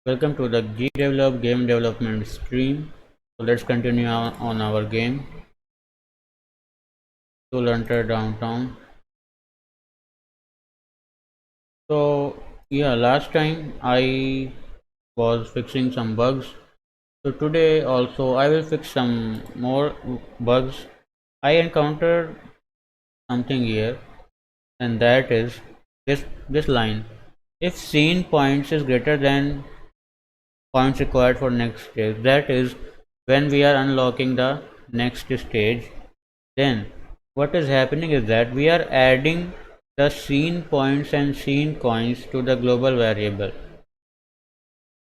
Welcome to the GDevelop game development stream. So let's continue on our game. Soul Hunter Downtown. So yeah, last time I was fixing some bugs. So today also I will fix some more bugs. I encountered something here, and that is this line. If scene points is greater than points required for next stage, that is when we are unlocking the next stage. Then what is happening is that we are adding the scene points and scene coins to the global variable.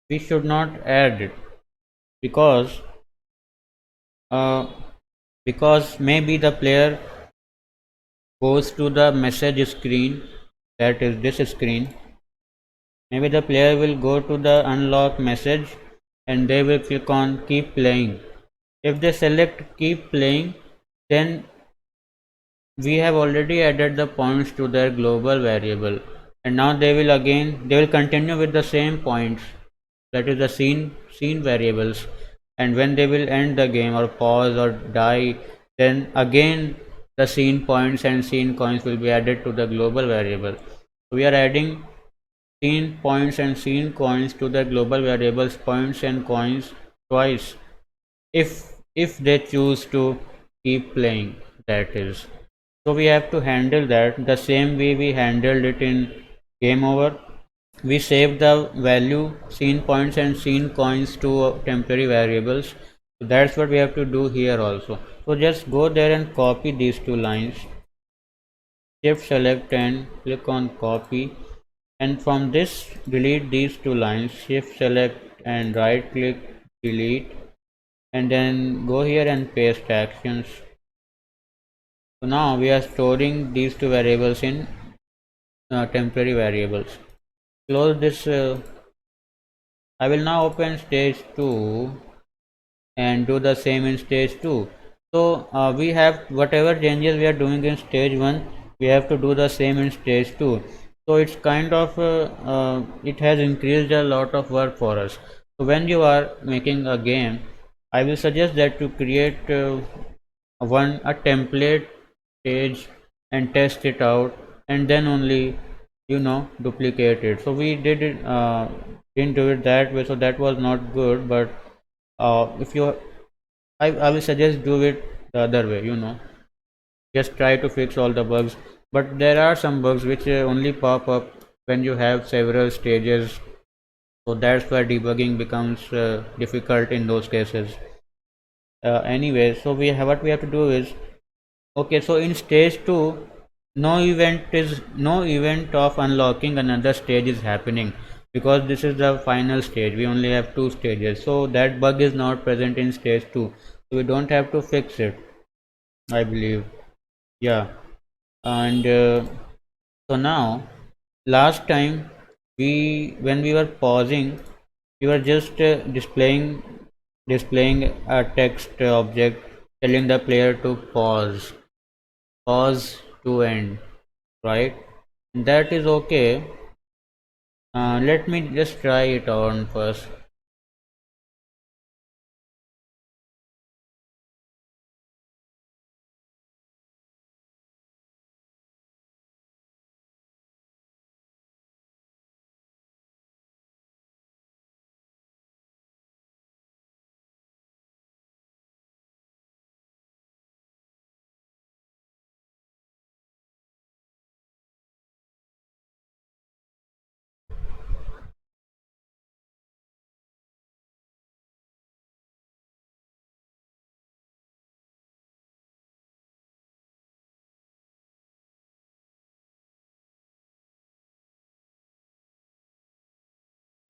We should not add it because uh, because maybe the player goes to the message screen, that is this screen. Maybe the player will go to the unlock message and they will click on keep playing. If they select keep playing, then we have already added the points to their global variable, and now they will continue with the same points, that is the scene variables, and when they will end the game or pause or die, then again the scene points and scene coins will be added to the global variable. So we are adding scene points and scene coins to the global variables points and coins twice if they choose to keep playing, that is. So we have to handle that the same way we handled it in game over. We save the value scene points and scene coins to temporary variables. So that's what we have to do here also. So just go there and copy these two lines, shift select and click on copy, and from this delete these two lines, shift select and right click delete, and then go here and paste actions. So now we are storing these two variables in temporary variables. Close this. I will now open stage 2 and do the same in stage 2. So we have whatever changes we are doing in stage 1, we have to do the same in stage 2. So it's kind of it has increased a lot of work for us. So when you are making a game, I will suggest that to create a template stage and test it out, and then only duplicate it. So we didn't do it that way, so that was not good. But if you I will suggest do it the other way, just try to fix all the bugs. But there are some bugs which only pop up when you have several stages, so that's why debugging becomes difficult in those cases. Anyway, so what we have to do is, okay, so in stage 2, no event of unlocking another stage is happening, because this is the final stage. We only have two stages, so that bug is not present in stage 2. So we don't have to fix it, I believe. Yeah, and so now last time when we were pausing, we were just displaying a text object telling the player to pause to end, right? That is okay. Let me just try it on first.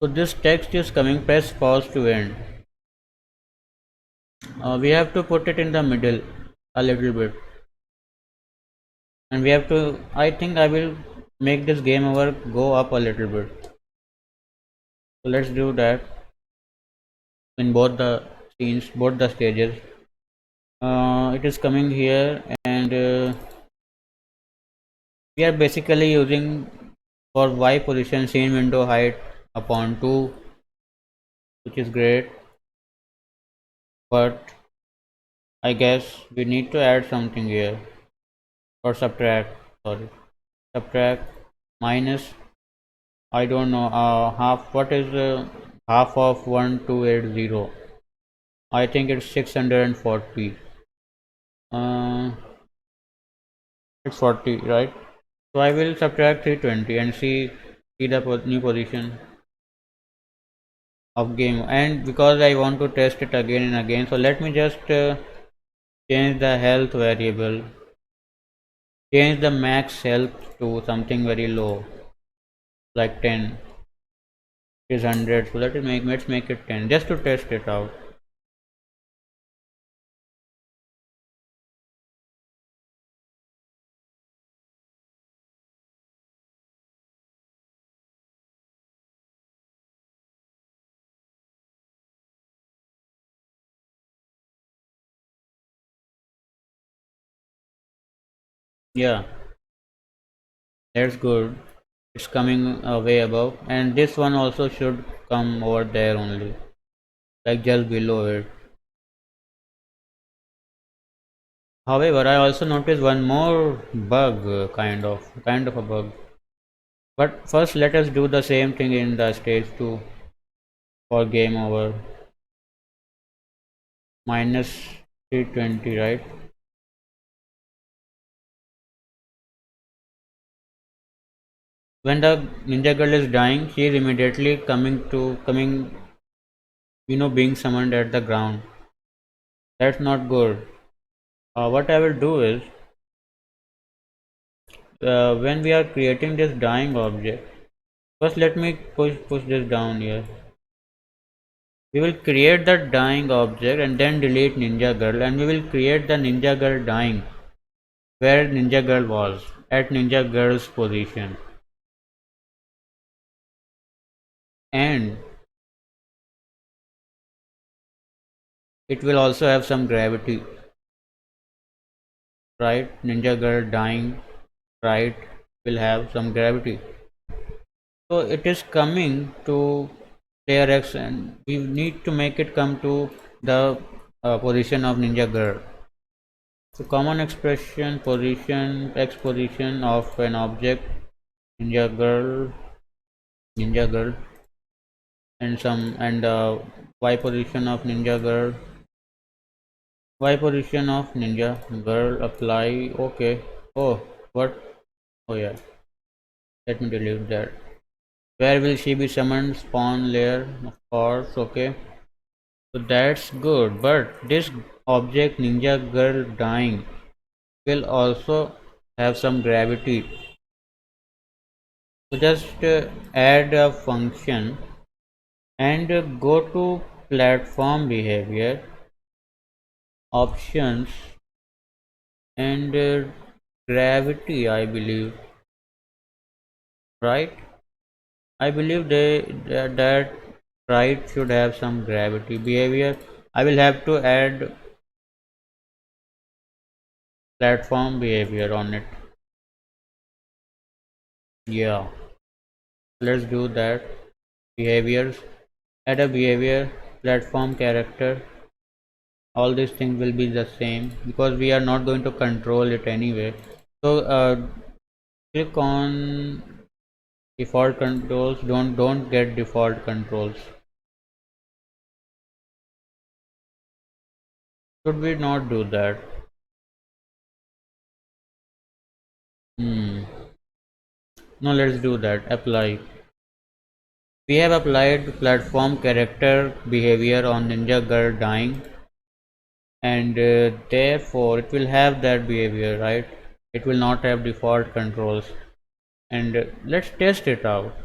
So this text is coming, press pause to end. We have to put it in the middle a little bit, and we have to, I think I will make this game over go up a little bit. So let's do that in both the scenes, both the stages. It is coming here, and we are basically using for y position scene window height upon 2, which is great, but I guess we need to add something here, or subtract, sorry, subtract minus, I don't know, half, what is half of 1280? I think it's 640. Uh, it's 40, right? So I will subtract 320 and see the new position of game. And because I want to test it again and again, so let me just change the health variable, change the max health to something very low, like 10. It is 100, so let's make it 10 just to test it out. Yeah, that's good. It's coming way above, and this one also should come over there only, like just below it. However, I also noticed one more bug, kind of a bug. But first, let us do the same thing in the stage 2 for game over. Minus 320, right? When the ninja girl is dying, she is immediately being summoned at the ground. That's not good. What I will do is, when we are creating this dying object, first let me push this down here. We will create the dying object and then delete ninja girl, and we will create the ninja girl dying where ninja girl was, at ninja girl's position. And it will also have some gravity, right? Ninja girl dying, right, will have some gravity. So it is coming to player X, and we need to make it come to the position of ninja girl. So common expression position X position of an object, ninja girl, ninja girl, and Y position of ninja girl, Y position of ninja girl, apply. Okay. Oh, what? Oh yeah, let me delete that. Where will she be summoned? Spawn layer, of course. Okay, so that's good, but this object ninja girl dying will also have some gravity. So just add a function and go to platform behavior options, and gravity, I believe, right? I believe that right should have some gravity behavior. I will have to add platform behavior on it. Yeah, let's do that. Behaviors, add a behavior, platform character. All these things will be the same because we are not going to control it anyway. So click on default controls. Don't get default controls. Should we not do that? Hmm. No, let's do that. Apply. We have applied platform character behavior on Ninja Girl dying, and therefore it will have that behavior, right? It will not have default controls. And let's test it out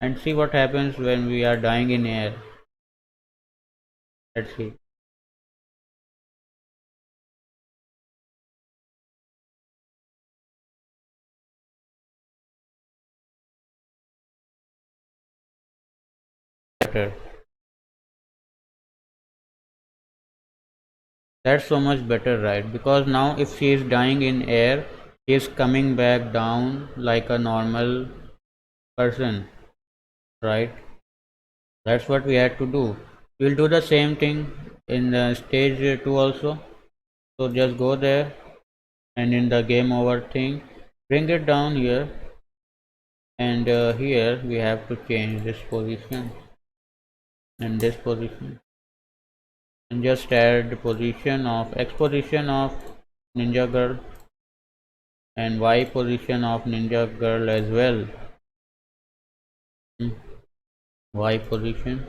and see what happens when we are dying in air. Let's see. Better. That's so much better, right? Because now if she is dying in air, she is coming back down like a normal person, right? That's what we had to do. We'll do the same thing in the stage 2 also. So just go there, and in the game over thing, bring it down here, and here we have to change this position and this position, and just add the position of x position of ninja girl and y position of ninja girl as well. Hmm. Y position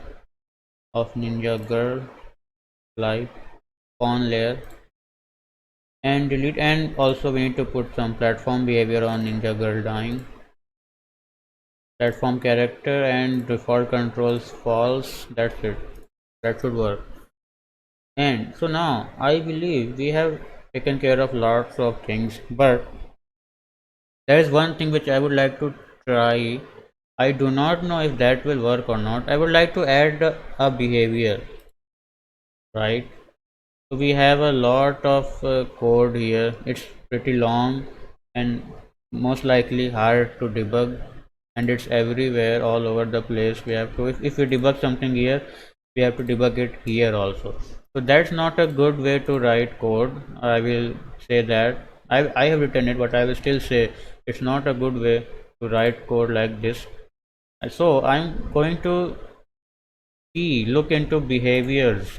of ninja girl, live on layer, and delete. And also we need to put some platform behavior on ninja girl dying, platform character, and default controls false. That's it. That should work. And so now I believe we have taken care of lots of things, but there is one thing which I would like to try. I do not know if that will work or not. I would like to add a behavior, right? So we have a lot of code here. It's pretty long and most likely hard to debug, and it's everywhere all over the place. We have to, if we debug something here, we have to debug it here also. So that's not a good way to write code. I will say that. I have written it, but I will still say it's not a good way to write code like this. So I'm going to look into behaviors.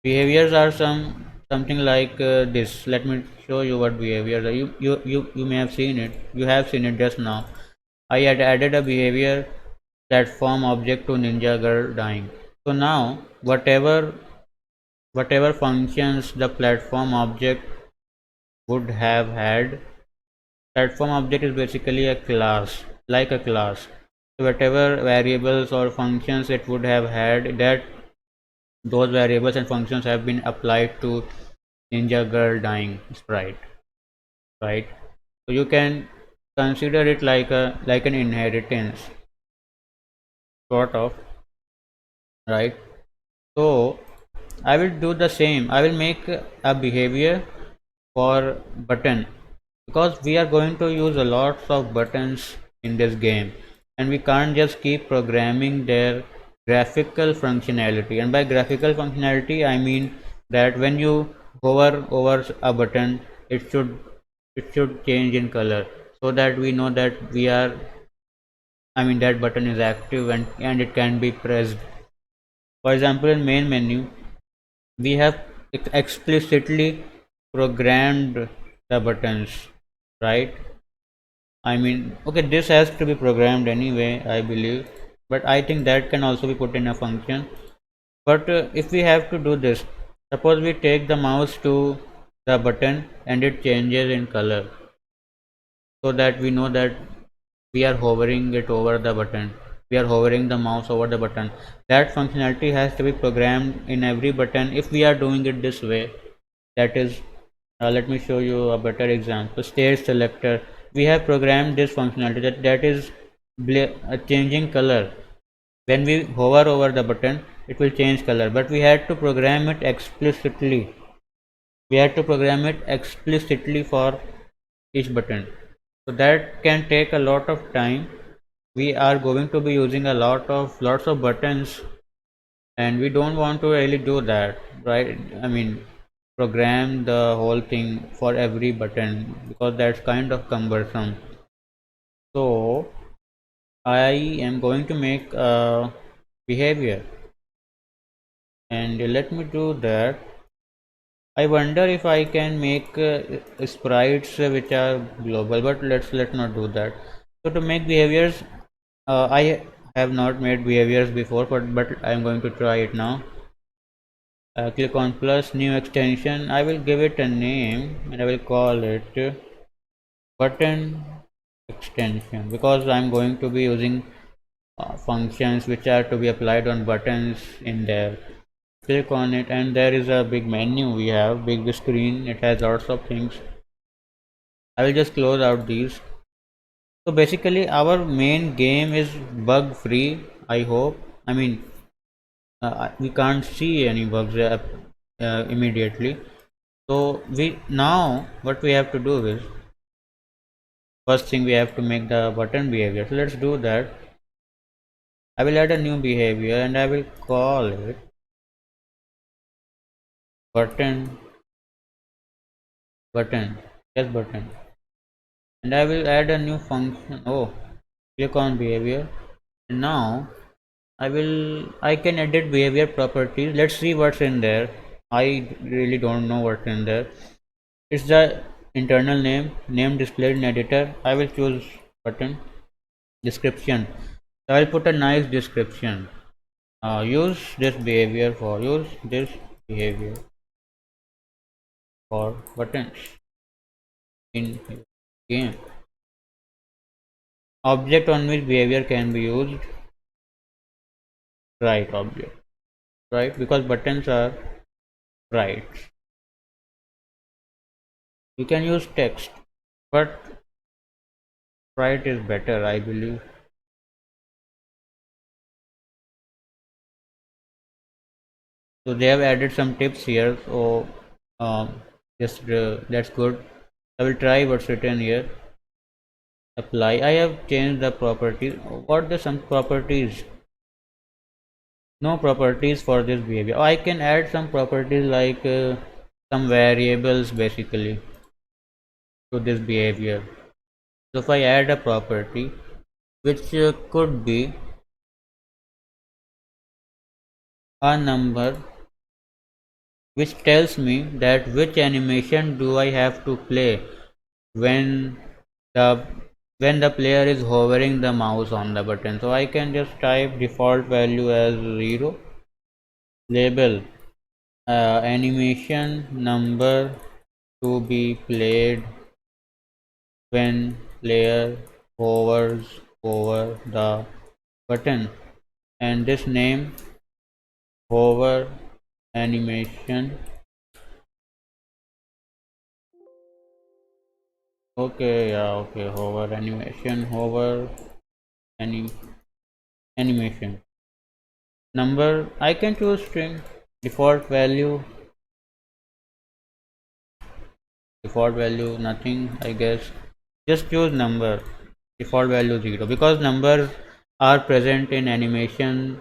Behaviors are something like this. Let me show you what behaviors are. You may have seen it. You have seen it just now. I had added a behavior platform object to ninja girl dying. So now whatever functions the platform object would have had, platform object is basically a class, like a class. So whatever variables or functions it would have had, that those variables and functions have been applied to ninja girl dying sprite, right? So you can consider it like an inheritance, sort of, right? So I will do the same. I will make a behavior for button, because we are going to use a lot of buttons in this game, and we can't just keep programming their graphical functionality. And by graphical functionality I mean that when you hover over a button, it should change in color, so that we know that we are, I mean, that button is active, and it can be pressed. For example, in main menu we have explicitly programmed the buttons, right? I mean, okay, this has to be programmed anyway, I believe, but I think that can also be put in a function. But if we have to do this, suppose we take the mouse to the button and it changes in color, so that we know that we are hovering it over the button, we are hovering the mouse over the button. That functionality has to be programmed in every button if we are doing it this way. That is, let me show you a better example. State selector, we have programmed this functionality that is changing color. When we hover over the button, it will change color, but we had to program it explicitly. We had to program it explicitly for each button. So that can take a lot of time. We are going to be using a lots of buttons, and we don't want to really do that, right? I mean, program the whole thing for every button, because that's kind of cumbersome. So I am going to make a behavior, and let me do that. I wonder if I can make sprites which are global, but let's not do that. So to make behaviors, I have not made behaviors before, but I am going to try it now. Click on plus new extension. I will give it a name, and I will call it button extension, because I'm going to be using functions which are to be applied on buttons in there. Click on it, and there is a big menu. We have big screen, it has lots of things. I will just close out these. So basically our main game is bug free, I hope. I mean, we can't see any bugs immediately. So we now what we have to do is, first thing we have to make the button behavior. So let's do that. I will add a new behavior and I will call it button button yes button, and I will add a new function. Oh, click on behavior, and now I can edit behavior properties. Let's see what's in there. I really don't know what's in there. It's the internal name displayed in editor. I will choose button description. So I'll put a nice description. Use this behavior for buttons in game. Object on which behavior can be used. Right object. Right, because buttons are right. You can use text, but right is better, I believe. So they have added some tips here. So just that's good. I will try what's written here. Apply. I have changed the properties. What the some properties? No properties for this behavior. I can add some properties like some variables basically to this behavior. So if I add a property which could be a number, which tells me that which animation do I have to play when the when the player is hovering the mouse on the button. So I can just type default value as 0, label animation number to be played when player hovers over the button, and this name hover animation. Okay, yeah, okay, hover animation, hover any animation number. I can choose string. Default value nothing, I guess. Just choose number. Default value 0, because numbers are present in animation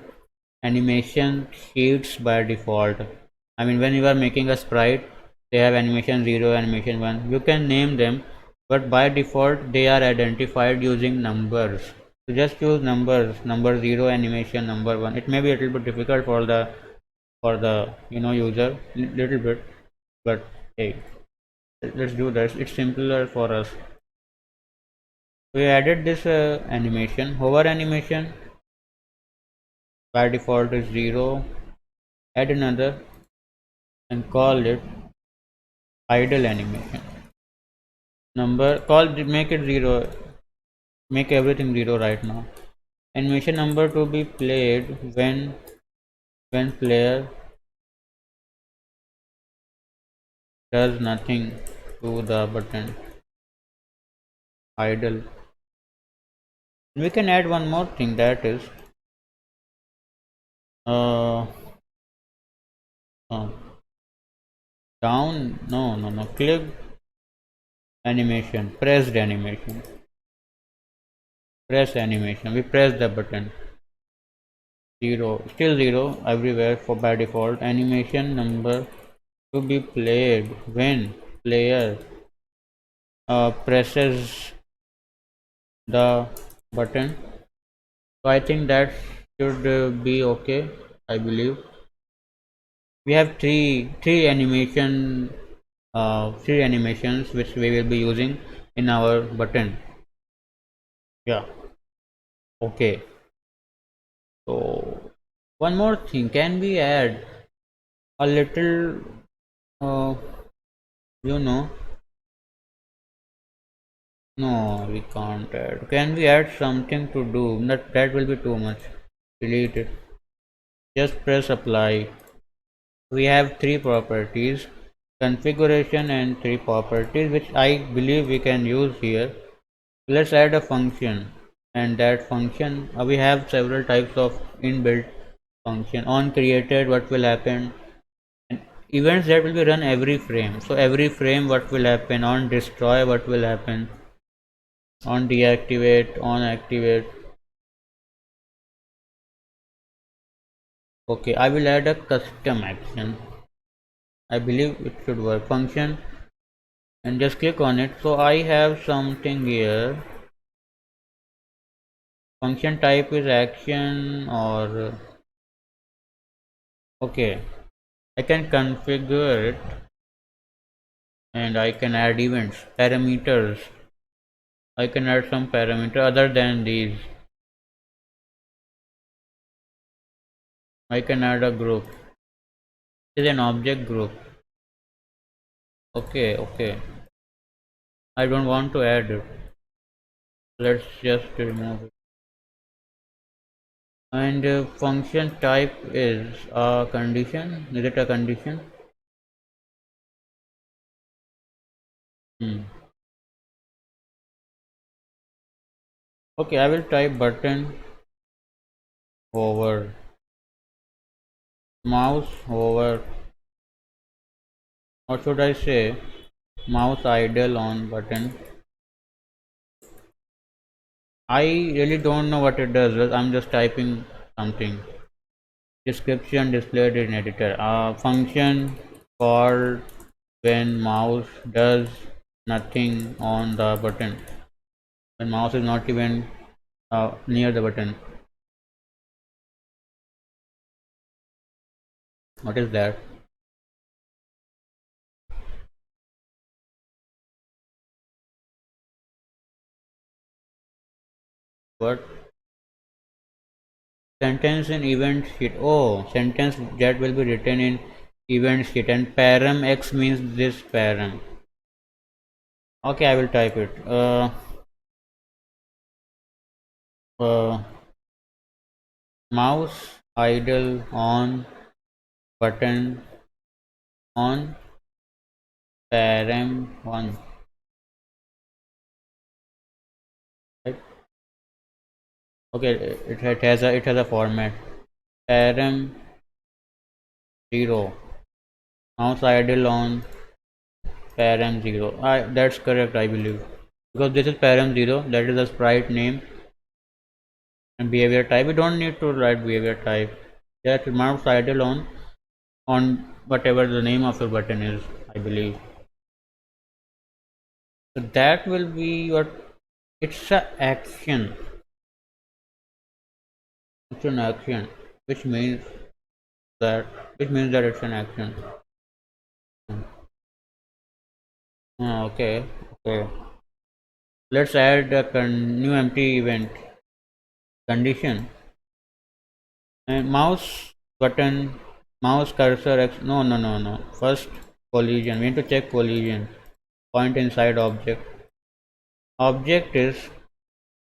sheets by default. I mean, when you are making a sprite, they have animation 0, animation 1. You can name them, but by default they are identified using numbers. So just choose numbers, number 0, animation number 1. It may be a little bit difficult for the user, little bit, but hey, let's do this. It's simpler for us. We added this animation, hover animation. By default is 0. Add another and call it idle animation. Number call, make it 0. Make everything 0 right now. Animation number to be played when player does nothing to the button. Idle. We can add one more thing, that is uh, uh down, no, click animation, press animation. We press the button. 0, still 0 everywhere for by default. Animation number to be played when player presses the button. So I think that should be okay, I believe. We have three animations which we will be using in our button. Yeah, okay. So one more thing, can we add a little uh, you know no, we can't add. Can we add something to do? That will be too much. Delete it. Just press apply. We have three properties, configuration and three properties, which I believe we can use here. Let's add a function, and that function, we have several types of inbuilt function. On created, what will happen? And events that will be run every frame. So every frame, what will happen? On destroy, what will happen? On deactivate, on activate. Okay, I will add a custom action. I believe it should work. Function, and just click on it. So I have something here. Function type is action, or okay, I can configure it, and I can add events, parameters. I can add some parameter other than these. I can add a group. It is an object group. Okay, okay. I don't want to add it. Let's just remove it. And function type is a condition. Is it a condition? Hmm. Okay, I will type button over, mouse over, or should I say mouse idle on button. I really don't know what it does. I'm just typing something. Description displayed in editor. A function called when mouse does nothing on the button. When mouse is not even near the button. What is that? What? Sentence in event sheet. Oh, sentence that will be written in event sheet, and param x means this param. Okay, I will type it. Uh, Mouse idle on button on param 1. Right? Okay, it has a format. Param 0. Mouse idle on param 0. That's correct, I believe. Because this is param 0, that is the sprite name and behavior type. We don't need to write behavior type. That mouse idle on whatever the name of your button is, I believe. So that will be what, it's a action. It's an action, which means that it's an action. Okay, okay. Let's add a new empty event condition, and mouse button, mouse cursor x. No, no, no, no. First collision. We need to check collision. Point inside object. Object is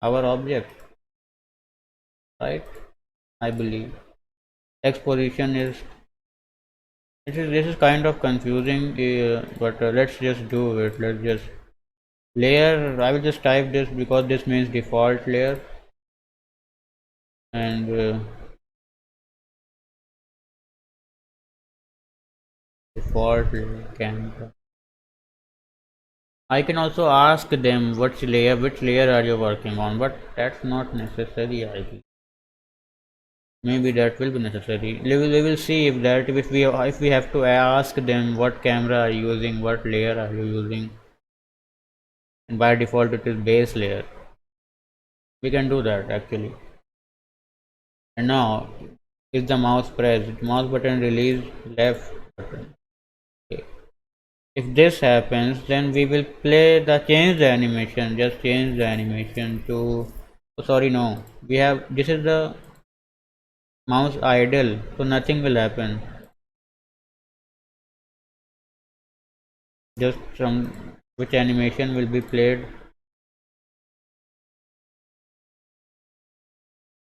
our object, right? I believe. X position is. This is kind of confusing, but let's just do it. Let's just layer. I will just type this because this means default layer, and default camera. I can also ask them which layer are you working on, but that's not necessary. I think maybe that will be necessary. We will see if we have to ask them what camera are you using, what layer are you using, and by default it is base layer. We can do that actually. And now, is the mouse pressed? Mouse button release, left button. Okay. If this happens, then we will change the animation. Just change the animation to. Oh, sorry, no. We have, this is the mouse idle, so nothing will happen. Just some which animation will be played.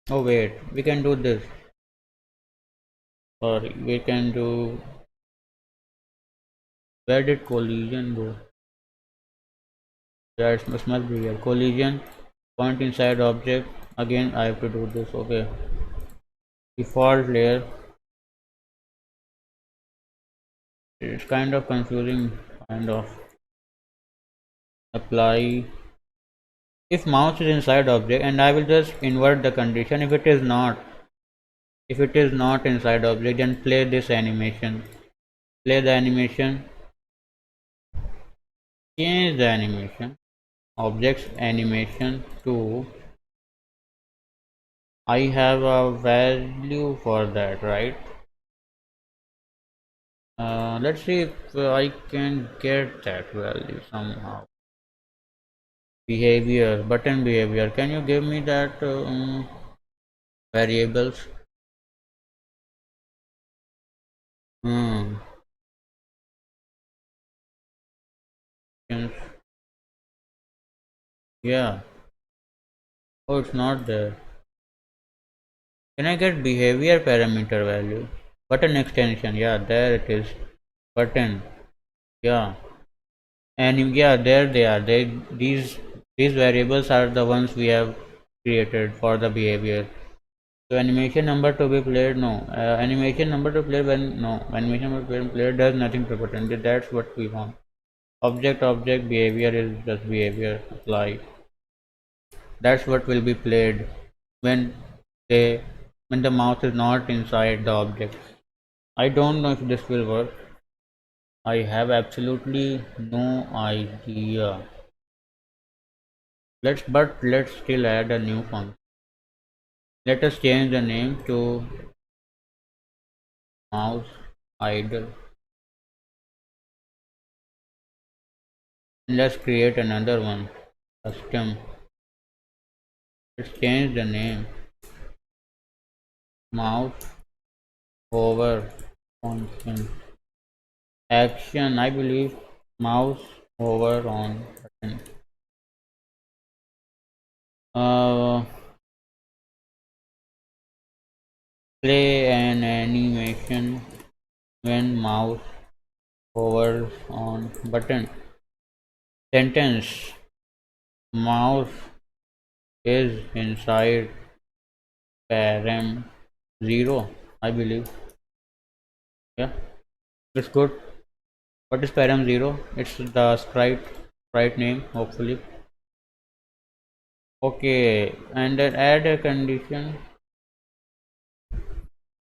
Oh wait, we can do this. Or we can do. Where did collision go? Yeah, it must be here. Collision. Point inside object. Again, I have to do this. Okay. Default layer. It's kind of confusing. Kind of. Apply. If mouse is inside object, and I will just invert the condition if it is not. If it is not inside object, then play this animation. Play the animation. Change the animation. Objects animation to. I have a value for that, right? Let's see if I can get that value somehow. Behavior, button behavior. Can you give me that variables? Hmm. Yeah. Oh, it's not there. Can I get behavior parameter value? Button extension. Yeah, there it is. Button. Yeah. And yeah, there they are. These variables are the ones we have created for the behavior. So animation number to be played, no. Animation number to play when no. Animation number to play when player does nothing to button. That's what we want. Object behavior is just behavior apply. That's what will be played when they when the mouse is not inside the object. I don't know if this will work. I have absolutely no idea. Let's still add a new function. Let us change the name to mouse idle. Let's create another one. Custom. Let's change the name. Mouse hover function. Action. I believe mouse hover on button. Uh, Play an animation when mouse hovers on button. Sentence. Mouse is inside param 0, I believe. Yeah, it's good. What is param 0? It's the sprite name, hopefully. Okay, and then add a condition.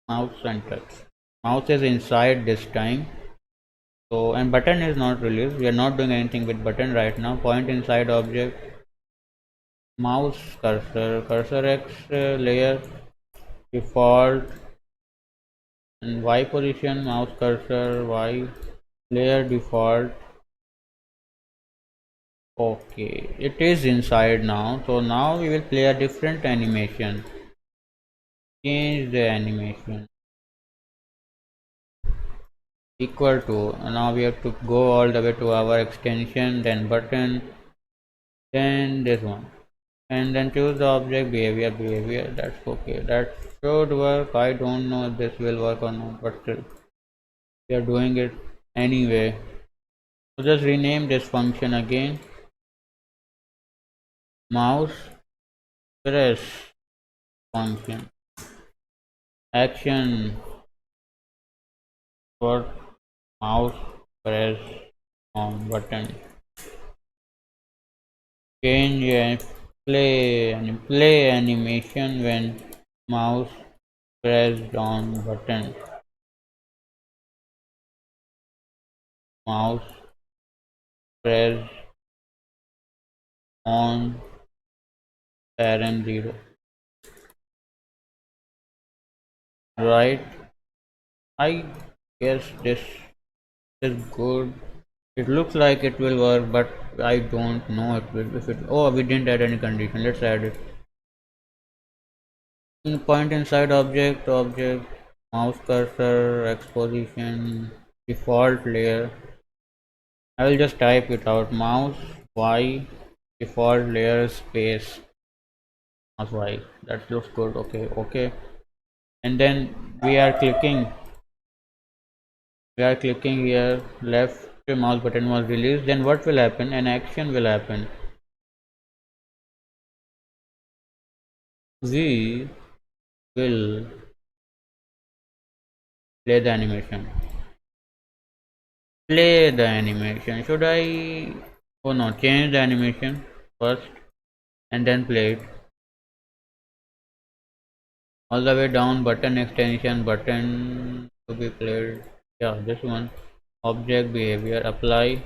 Mouse and touch. Mouse is inside this time. So, and button is not released. We are not doing anything with button right now. Point inside object. Mouse cursor X layer default, and Y position, mouse cursor Y layer default. Okay, it is inside now. So now we will play a different animation. Change the animation equal to. Now we have to go all the way to our extension, then button, then this one, and then choose the object behavior. That's okay. That should work. I don't know if this will work or not, but still we are doing it anyway. So just rename this function again. Mouse press function. Action for mouse press on button. Change and play animation when mouse pressed on button. Mouse press on parent 0. Right. I guess this is good. It looks like it will work, but I don't know if it. Oh, we didn't add any condition. Let's add it. Point inside object, mouse cursor, exposition, default layer. I will just type it out. Mouse Y default layer space mouse Y. That looks good. Okay, okay. And then we are clicking here. Left mouse button was released. Then what will happen? An action will happen. We will play the animation. Play the animation. Should I? Oh no, change the animation first and then play it. all the way down, button extension, button to be played. Yeah, this one, object behavior, apply.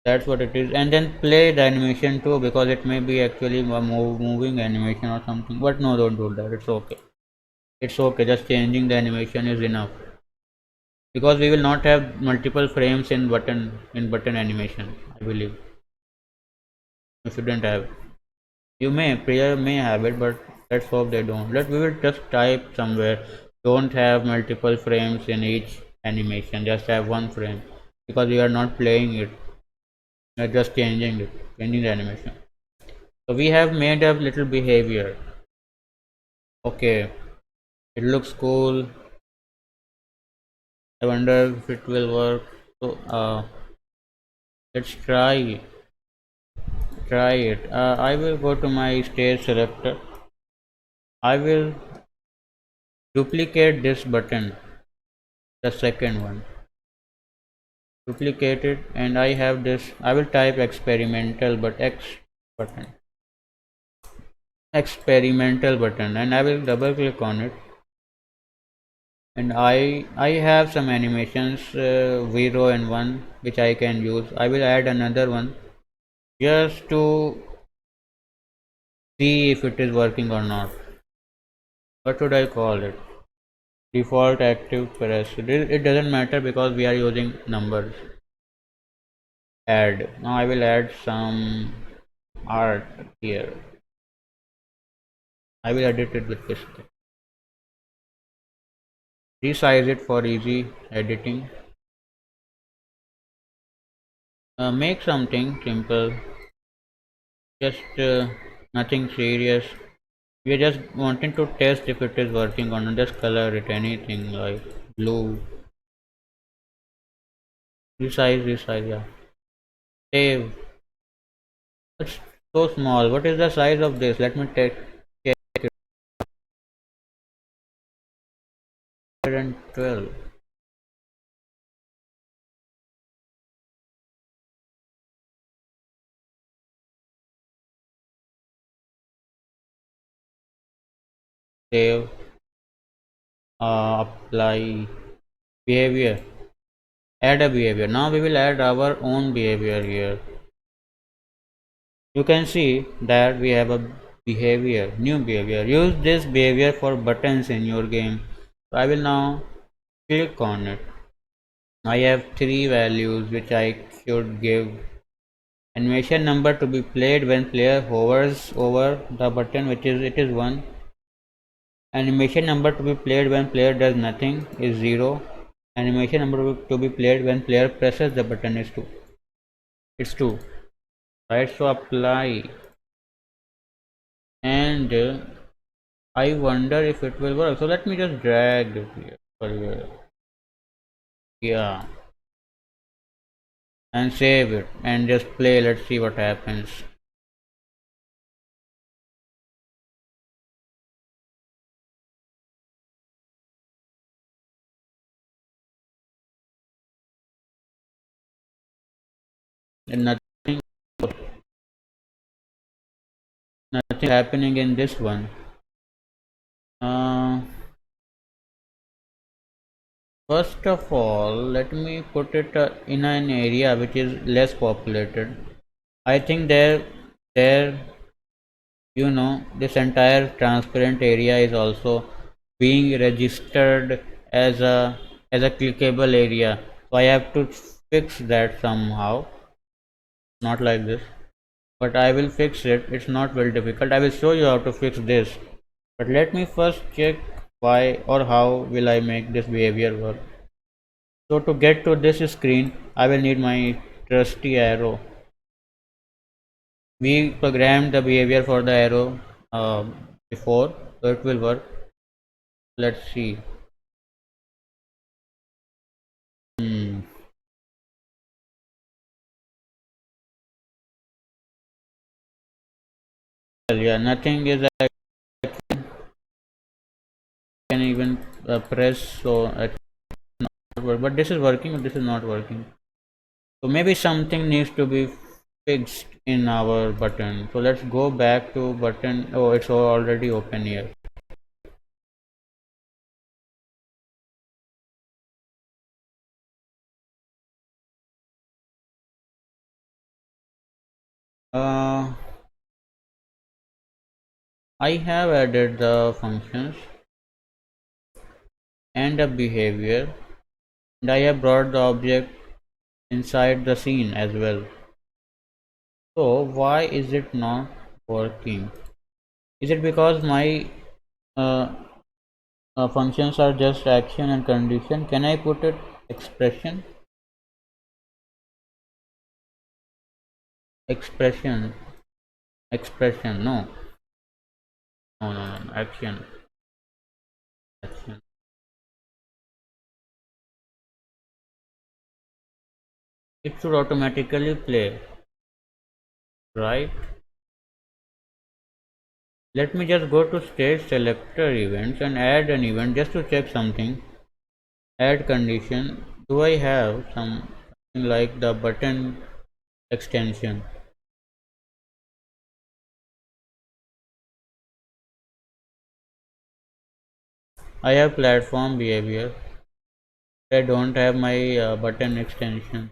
That's what it is. And then play the animation too, because it may be actually a moving animation or something. But no, don't do that. It's okay. It's okay. Just changing the animation is enough, because we will not have multiple frames in button animation. I believe you shouldn't have. You may, player may have it, but let's hope they don't. We will just type somewhere. Don't have multiple frames in each animation. Just have one frame, because we are not playing it. We are just changing the animation. So we have made a little behavior. Okay, it looks cool. I wonder if it will work. So let's try it. I will go to my stage selector. I will duplicate this button, the second one. Duplicate it, and I have this. I will type experimental, but X button, experimental button, and I will double click on it. And I have some animations, 0 and 1, which I can use. I will add another one just to see if it is working or not. What should I call it? Default active press. It doesn't matter because we are using numbers. Add. Now I will add some art here. I will edit it with this. Resize it for easy editing. Make something simple, just nothing serious. We are just wanting to test if it is working or not. Just color it anything like blue. Resize, yeah. Save. It's so small. What is the size of this? Let me check it. 112. Save. Apply behavior. Add a behavior. Now we will add our own behavior here. You can see that we have a behavior, new behavior. Use this behavior for buttons in your game. So I will now click on it. I have three values which I should give. Animation number to be played when player hovers over the button, which is it is 1. Animation number to be played when player does nothing is 0. Animation number to be played when player presses the button is 2. It's 2. Right, so apply, and I wonder if it will work. So let me just drag it here for here. Yeah, and save it and just play. Let's see what happens. And nothing happening in this one. Uh, First of all, let me put it in an area which is less populated. I think there, this entire transparent area is also being registered as a clickable area. So I have to fix that somehow. Not like this, but I will fix it. It's not very difficult. I will show you how to fix this. But let me first check why or how will I make this behavior work. So to get to this screen, I will need my trusty arrow. We programmed the behavior for the arrow before, so it will work. Let's see. Hmm. Well, yeah, nothing is. I can even press, so it's not work. But this is working, but this is not working. So maybe something needs to be fixed in our button. So let's go back to button. Oh, it's already open here. uh, I have added the functions and a behavior, and I have brought the object inside the scene as well. So why is it not working? Is it because my uh, functions are just action and condition? Can I put it expression? Expression, expression. No, no, no, no. Action, action. It should automatically play, right? Let me just go to stage selector events and add an event just to check something. Add condition. Do I have something like the button extension? I have platform behavior. I don't have my button extension.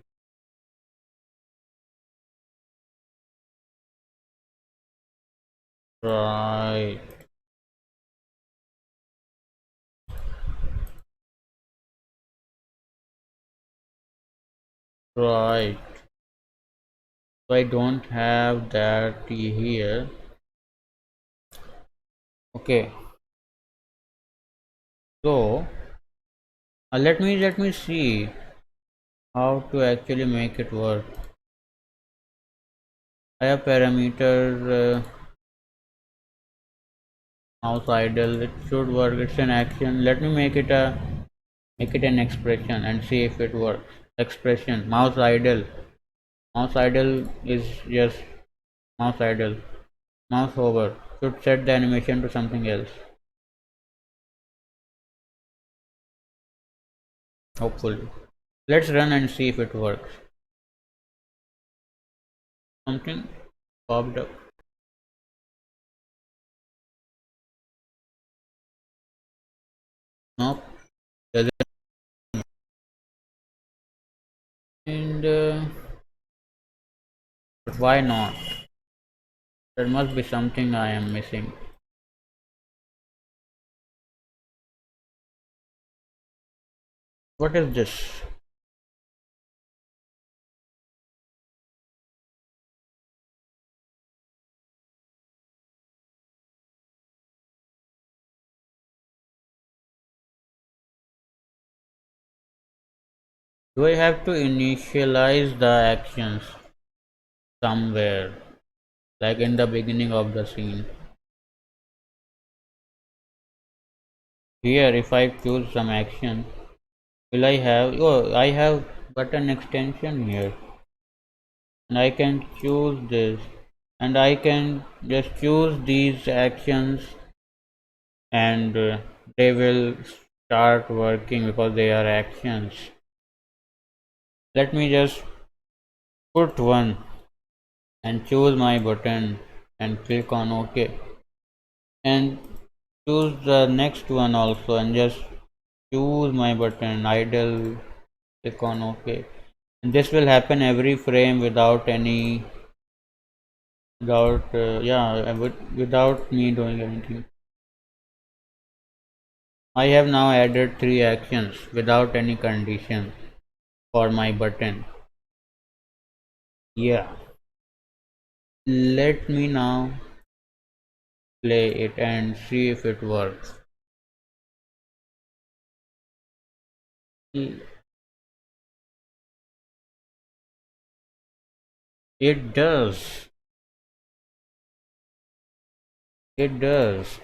Right, right. So I don't have that here. Okay. So let me see how to actually make it work. I have parameter mouse idle. It should work. It's an action. Let me make it an expression and see if it works. Expression mouse idle. Mouse idle is just mouse idle. Mouse hover should set the animation to something else. Hopefully. Let's run and see if it works. Something popped up. Nope. Doesn't. And but why not? There must be something I am missing. What is this? Do I have to initialize the actions somewhere, like in the beginning of the scene? Here, if I choose some action, will I have? Oh, I have button extension here, and I can choose this, and I can just choose these actions, and they will start working because they are actions. Let me just put one and choose my button and click on OK, and choose the next one also and just choose my button idle, click on OK, and this will happen every frame without any without without me doing anything. I have now added three actions without any condition for my button. Yeah, let me now play it and see if it works. It does. It does.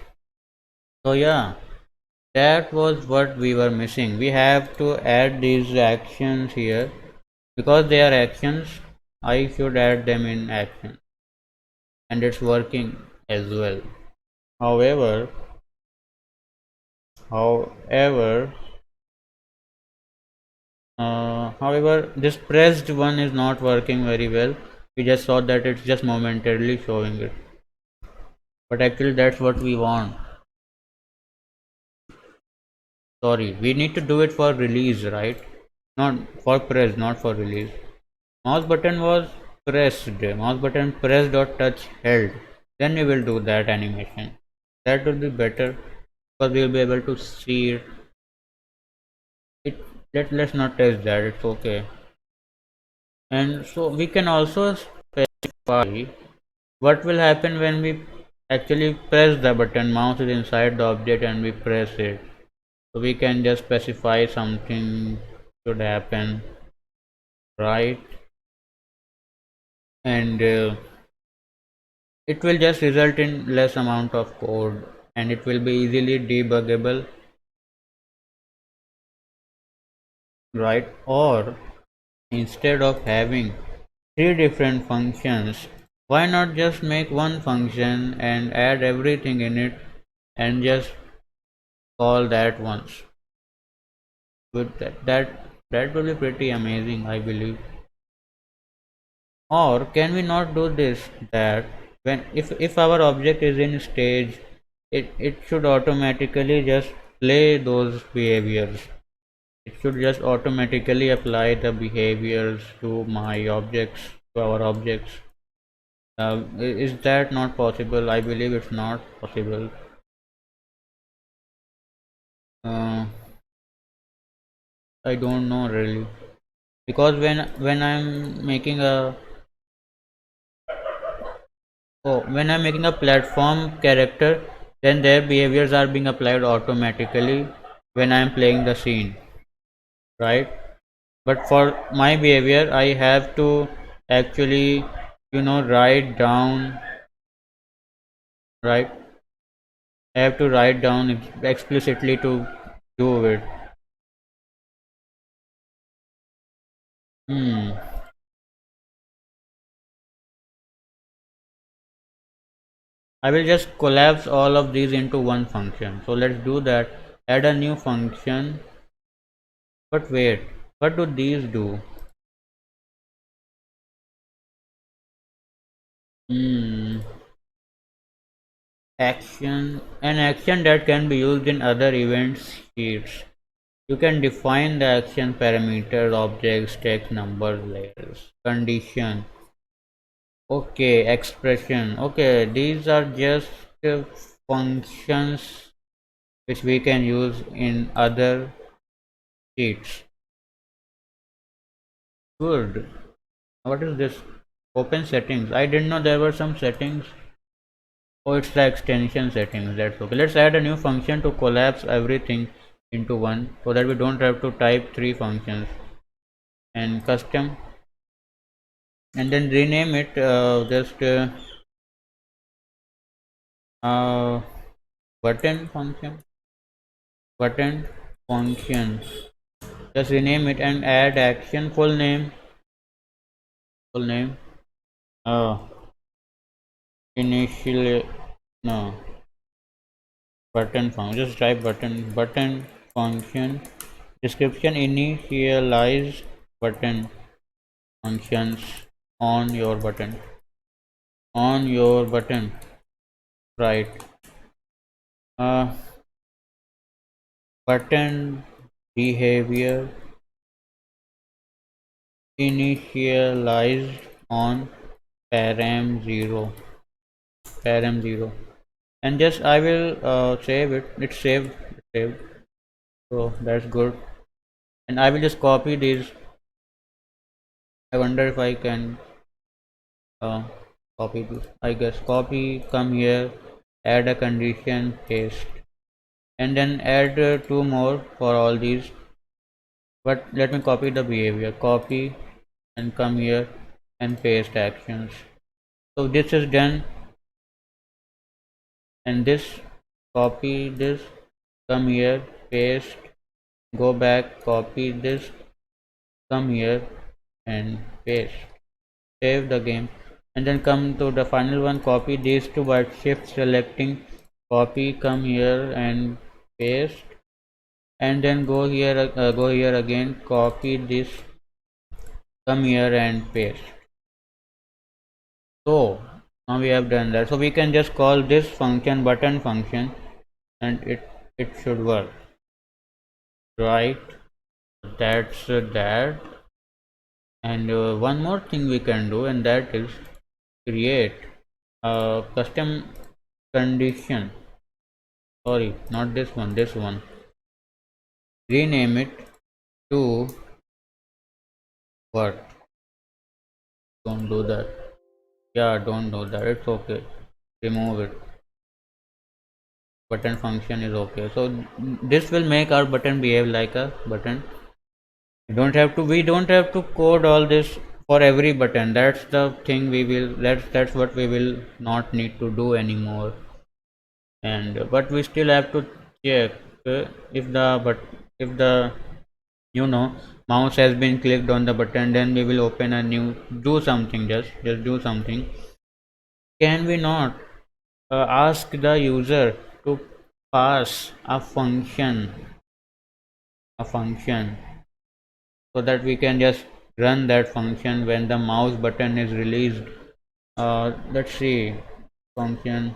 So yeah, that was what we were missing. We have to add these actions here because they are actions. I should add them in action, and it's working as well. However, however, this pressed one is not working very well. We just saw that it's just momentarily showing it, but actually that's what we want. Sorry, we need to do it for release, right? Not for press, not for release. Mouse button was pressed, mouse button pressed or touch held, then we will do that animation. That will be better because we will be able to see it. Let's not test that, it's okay. And so we can also specify what will happen when we actually press the button. Mouse is inside the object and we press it, so we can just specify something should happen, right? And it will just result in less amount of code and it will be easily debuggable, right? Or instead of having three different functions, why not just make one function and add everything in it and just call that once? With that will be pretty amazing, I believe. Or can we not do this, that when if our object is in stage, it should automatically just play those behaviors. It should just automatically apply the behaviors to my objects, to our objects. Is that not possible? I believe it's not possible. uh, I don't know really, because when I'm making a when I'm making a platform character, then their behaviors are being applied automatically when I'm playing the scene, right? But for my behavior, I have to actually, write down, right? I have to write down explicitly to do it. Hmm. I will just collapse all of these into one function. So let's do that. Add a new function. But wait, what do these do? Hmm. Action. An action that can be used in other events sheets. You can define the action parameters, objects, text, numbers, layers, condition. Okay, expression. Okay, these are just functions which we can use in other sheets. Good. What is this? Open settings. I didn't know there were some settings. Oh, it's the extension settings. That's okay. Let's add a new function to collapse everything into one so that we don't have to type three functions. And custom, and then rename it just uh, button function. Button function. Just rename it and add action. Full name. Full name. Uh, initial. No. Button function. Just type button function. Description: initialize button functions on your button, right? uh, Button behavior initialized on param 0 and just I will save it. It's saved, so that's good. And I will just copy these. I wonder if I can uh, copy this. I guess copy, come here, add a condition, paste, and then add two more for all these. But let me copy the behavior, copy, and come here and paste actions. So this is done. And this, copy this, come here, paste, go back, copy this, come here and paste, save the game, and then come to the final one, copy these two by shift selecting, copy, come here and paste, and then go here again, copy this, come here and paste. So now we have done that. So we can just call this function button function and it should work, right? That's that. And one more thing we can do, and that is create a custom condition. Sorry, not this one, this one. Rename it to what? Don't do that. Yeah, don't do that. It's okay. Remove it. Button function is okay. So this will make our button behave like a button. We don't have to code all this for every button. That's the thing we will that's what we will not need to do anymore. And but we still have to check if the you know mouse has been clicked on the button, then we will open a new do something, just do something. Can we not ask the user to pass a function so that we can just run that function when the mouse button is released? Let's see, function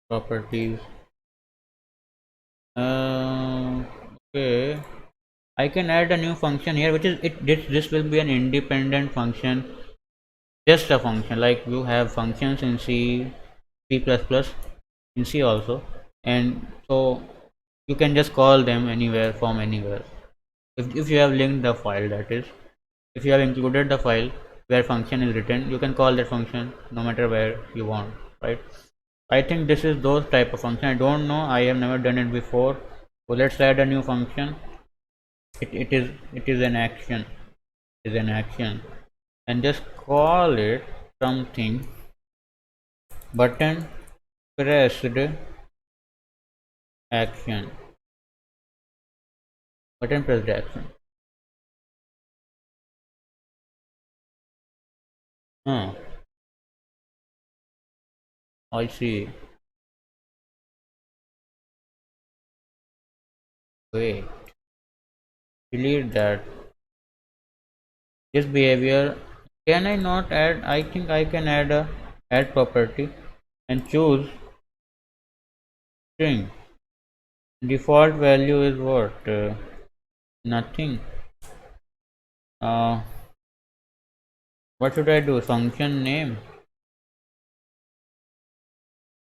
properties. Okay, I can add a new function here, which is it. This will be an independent function, just a function. Like you have functions in C, C++, in C also, and so you can just call them anywhere from anywhere. If you have linked the file, that is, if you have included the file where function is written, you can call that function no matter where you want, right? I think this is those type of function. I don't know. I have never done it before. So let's add a new function. It is an action. It is an action, and just call it something button pressed action. Button pressed action. Huh. I see. Wait. Delete that. This behavior. Can I not add? I think I can add a add property and choose string. Default value is what? Nothing. Uh, what should I do? Function name?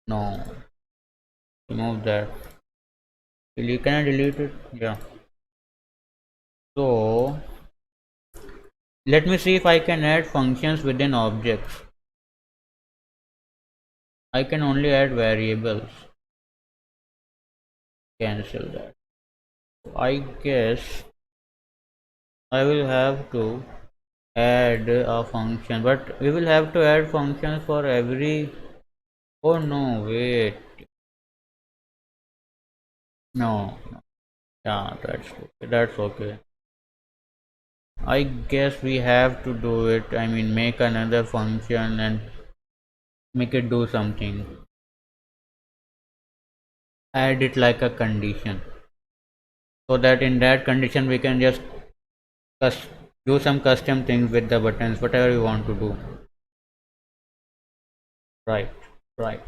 No. Remove that. Can I delete it? Yeah. So let me see if I can add functions within objects. I can only add variables. Cancel that. I guess I will have to add a function, but we will have to add functions for every. Oh no, wait. No. Yeah, that's okay. I guess we have to do it. I mean, make another function and make it do something. Add it like a condition, so that in that condition we can just do some custom things with the buttons, whatever we want to do. Right, right.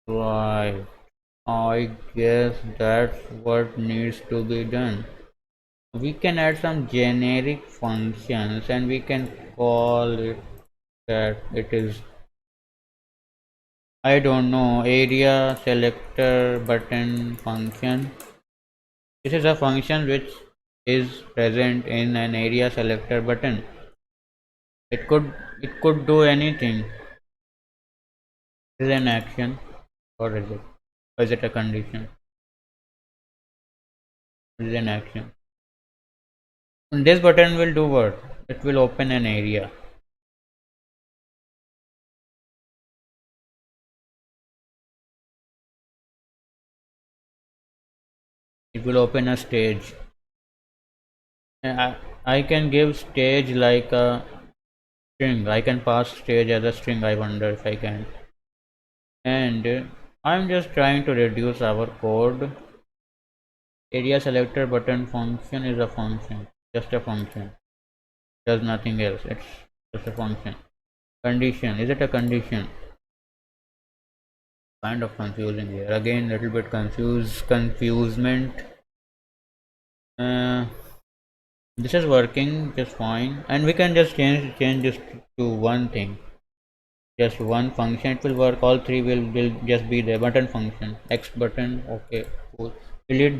Right. I guess that's what needs to be done. We can add some generic functions and we can call it that it is, I don't know, area selector button function. This is a function which is present in an area selector button. It could do anything. Is an action or is it? Or is it a condition? It is an action. And this button will do what? It will open an area. It will open a stage. And I can give stage like a string. I can pass stage as a string. I wonder if I can. And I'm just trying to reduce our code. Area selector button function is a function. Just a function. Does nothing else. It's just a function. Condition. Is it a condition? Kind of confusing here. Again, little bit confusement. uh, this is working just fine, and we can just change this to one thing, just one function. It will work. All three will just be the button function. X button. Okay, cool. Delete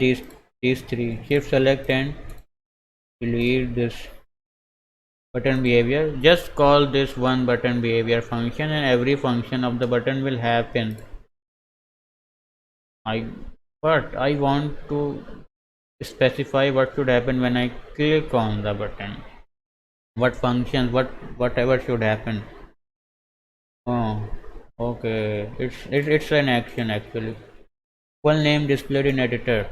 these three. Shift select and delete this button behavior. Just call this one button behavior function, and every function of the button will happen. I but I want to specify what should happen when I click on the button. What functions, whatever should happen. Oh, okay. It's an action actually. Full name displayed in editor.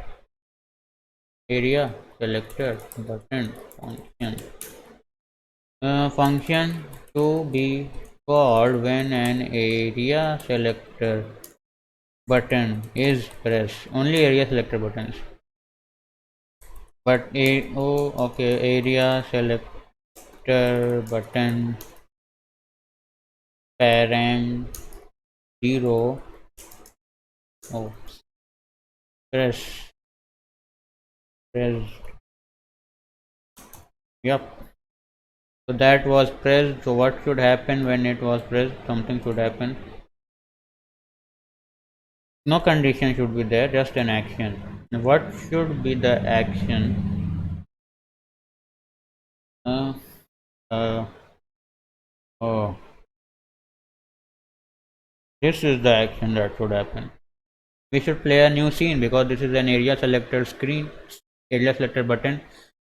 Area selector button function. Function to be called when an area selector button is pressed. Only area selector buttons. But oh, okay, area selector button param 0. Oh, press press. Yep. So that was pressed. So what should happen when it was pressed? Something should happen. No condition should be there, just an action. What should be the action? Uh, uh, oh, this is the action that should happen. We should play a new scene because this is an area selector screen, area selector button.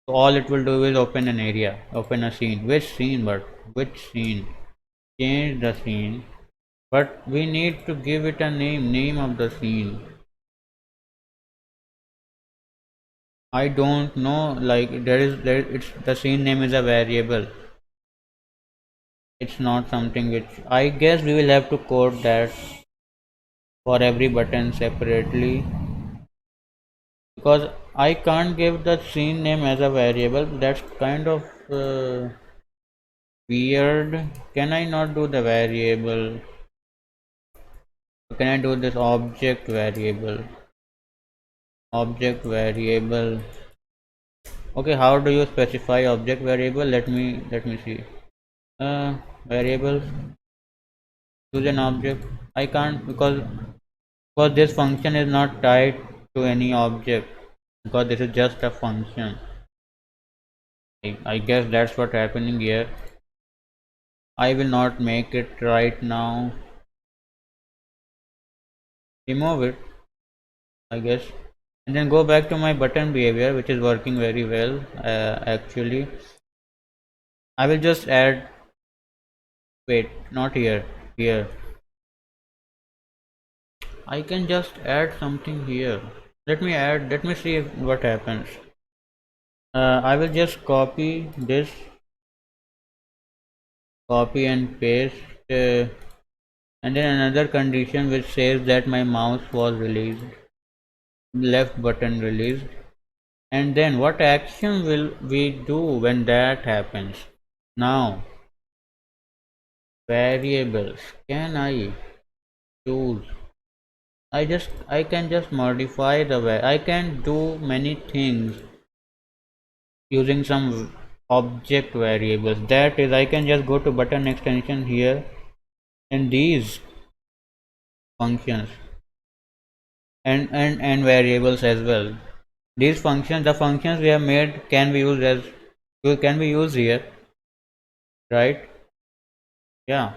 So all it will do is open an area, open a scene. Which scene? But which scene? Change the scene. But we need to give it a name of the scene. I don't know, like it's the scene name is a variable. It's not something which I guess we will have to code that for every button separately, because I can't give the scene name as a variable. That's kind of weird. Can I not do the variable? Can I do this object variable? Object variable. Okay, how do you specify object variable? Let me see. Variables. Use an object. I can't because this function is not tied to any object, because this is just a function. I guess that's what happening here. I will not make it right now. Remove it, I guess, and then go back to my button behavior, which is working very well. Actually, I will just add. Wait, not here. Here, I can just add something here. Let me add. Let me see what happens. I will just copy this, copy and paste, and then another condition which says that my mouse was released, left button released. And then what action will we do when that happens? Now, variables. Can I choose? I can just modify the way. I can do many things using some object variables. That is, I can just go to button extension here, and these functions and variables as well. These functions, the functions we have made, can be used as can be used here, right? Yeah,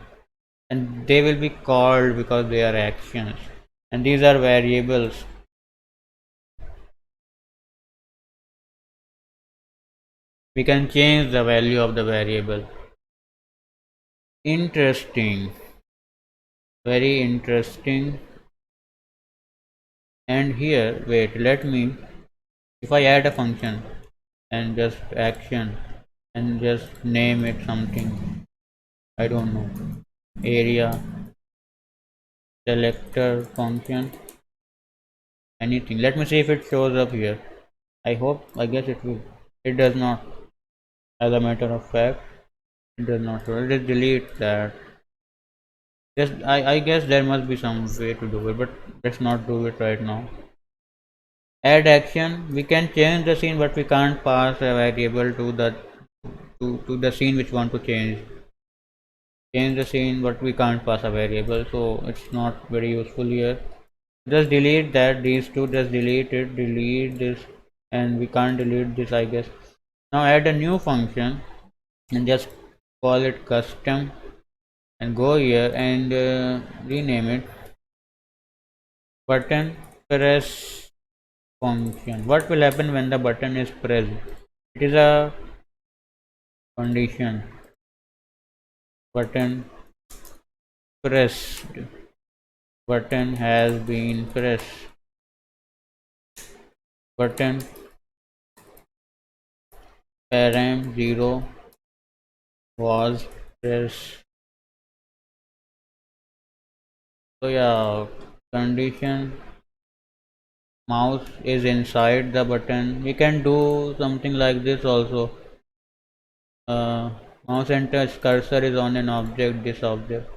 and they will be called because they are actions, and these are variables. We can change the value of the variable. Interesting, very interesting. And here, wait, let me, if I add a function and just action and just name it something, I don't know, area selector function, anything. Let me see if it shows up here. I guess it will. It does not. As a matter of fact, it does not show. Just delete that. Just I guess there must be some way to do it, but let's not do it right now. add action, we can change the scene but we can't pass a variable to the scene which want to change the scene but we can't pass a variable, so it's not very useful here. Just delete that, these two, just delete it, delete this, and we can't delete this I guess. Now add a new function and just call it custom and go here and rename it button press function. What will happen when the button is pressed? It is a condition, button pressed, button has been pressed, button param 0 was pressed. So yeah, condition mouse is inside the button. We can do something like this also. uh, Mouse and touch cursor is on an object, this object,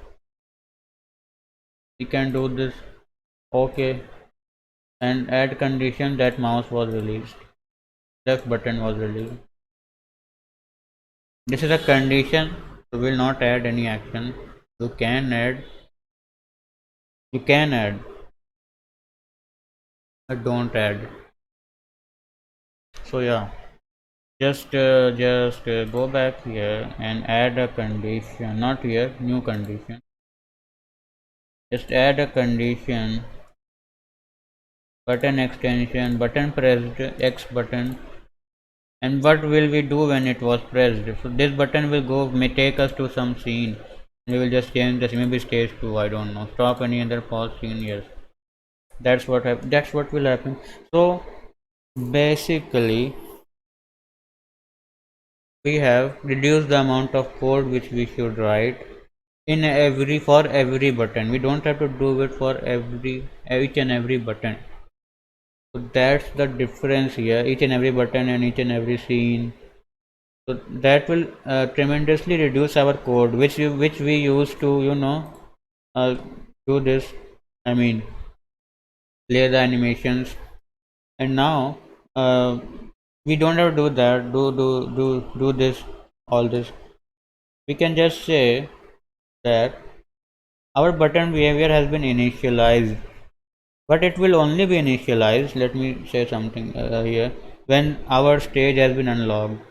we can do this. Okay, and add condition that mouse was released, left button was released. This is a condition, so will not add any action. You can add, you can add, but don't add. So yeah, just go back here and add a condition, not here, new condition. Just add a condition, button extension, button pressed, X button. And what will we do when it was pressed? So this button will go, may take us to some scene. We will just change this, maybe stage 2, I don't know. Stop any other pause scene, yes. That's what will happen. So basically we have reduced the amount of code which we should write in every, for every button. We don't have to do it for each and every button. So that's the difference here, each and every button and each and every scene. So that will tremendously reduce our code which we use to uh, do this, I mean play the animations. And now we don't have to do that, do this, all this. We can just say that our button behavior has been initialized, but it will only be initialized, let me say something here, when our stage has been unlocked,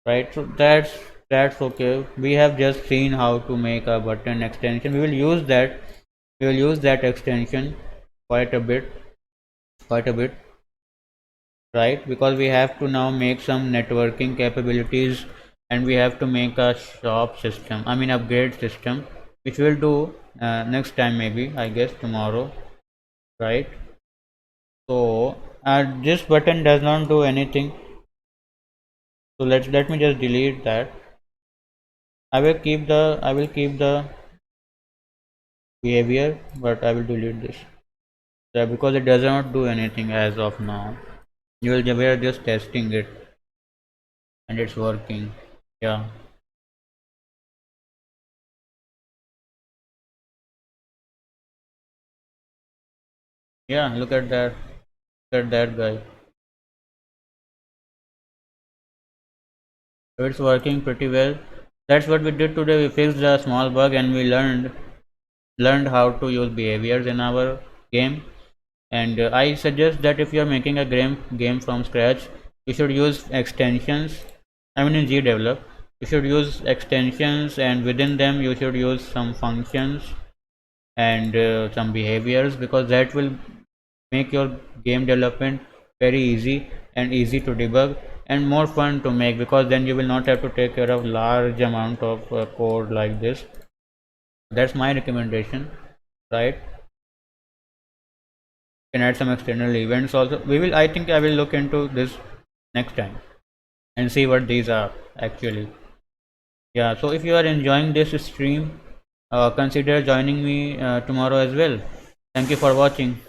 right? So that's okay. We have just seen how to make a button extension. We will use that extension quite a bit, quite a bit, right? Because we have to now make some networking capabilities, and we have to make a shop system, I mean upgrade system, which we'll do next time, maybe I guess tomorrow, right? So this button does not do anything, so let me just delete that. I will keep the behavior, but I will delete this. Yeah, because it does not do anything as of now. We are just testing it and it's working. Yeah. Yeah, look at that. Look at that guy. It's working pretty well. That's what we did today. We fixed a small bug and we learned how to use behaviors in our game. And I suggest that if you are making a game from scratch, you should use extensions. I mean in GDevelop, you should use extensions, and within them you should use some functions and some behaviors, because that will make your game development very easy and easy to debug and more fun to make, because then you will not have to take care of large amount of code like this. That's my recommendation, right? You can add some external events also. I think I will look into this next time and see what these are actually. Yeah, so if you are enjoying this stream, consider joining me tomorrow as well. Thank you for watching.